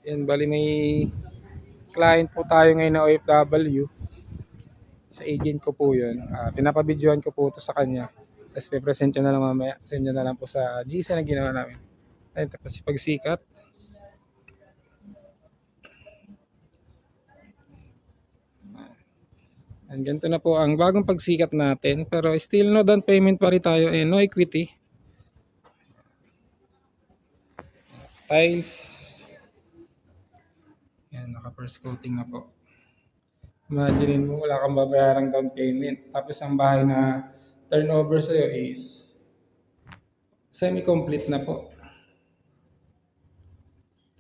Yan, bali may client po tayo ngayon na OFW. Sa agent ko po yun. Pinapabidyohan ko po ito sa kanya. Tapos pe-present nyo na lang mamaya. Send nyo na lang po sa GC na ginawa namin. Ayun, tapos si Pagsikat. And ganito na po ang bagong Pagsikat natin. Pero still no down payment pa rin tayo. No equity. Tiles. Yan, naka first coating na po. Imagine mo, wala kang babayarang down payment. Tapos ang bahay na turnover sa'yo is semi-complete na po.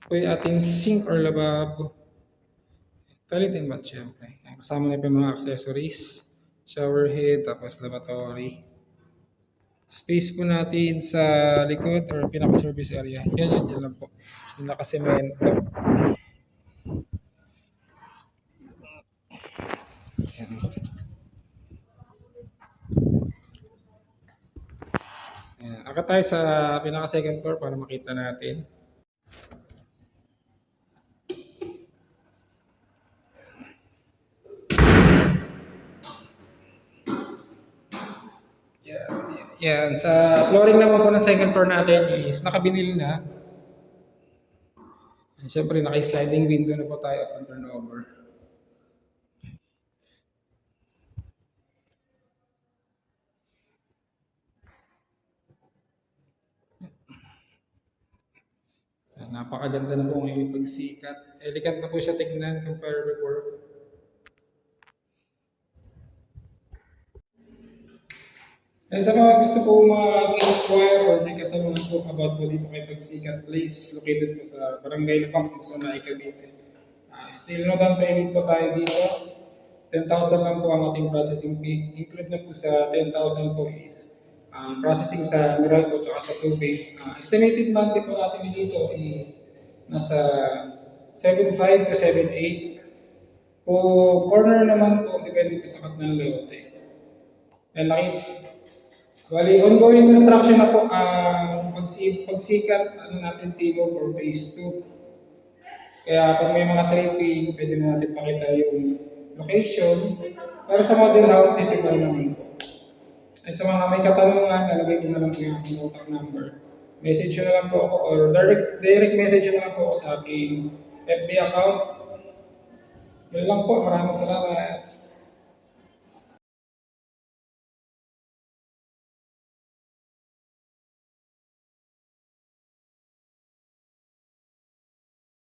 Ito yung ating sink or lababo. Toilet and bath, syempre. Kasama na po yung mga accessories. Shower head, tapos lavatory. Space po natin sa likod or pinaka-service area. Yan lang po. Yung nakasemento. Yan. Yan. Akit tayo sa pinaka-second floor para makita natin. Yan, sa flooring naman po ng second floor natin is nakabinil na. Siyempre, naka-sliding window na po tayo upon turnover. Napakaganda na po ngayon yung Pagsikat. Elegant na po siya tignan compare before. And sa mga gusto po mag-inquire or may katanungan po about po dito kay Pagsikat, please located po sa Barangay Labak, Luzon, Cavite. Still no down payment po tayo dito. 10,000 lang po ang ating processing fee. Include na po sa 10,000 po is processing sa Meralco at sa tubig. Estimated monthly po natin dito is nasa 7.5 to 7.8. Kung corner naman po, depende po sa kat ng lote. And bali, ongoing construction na po ang Pagsikat natin table for phase 2. Kaya pag may mga tripping, pwede na natin pakita yung location. Pero sa model house, typical naman po. Ay sa mga may katanungan, lalagay ko na lang po yung contact number. Message nyo na lang po ako or direct message nyo na lang po ako sa aking FB account. Yun lang po, maraming salamat.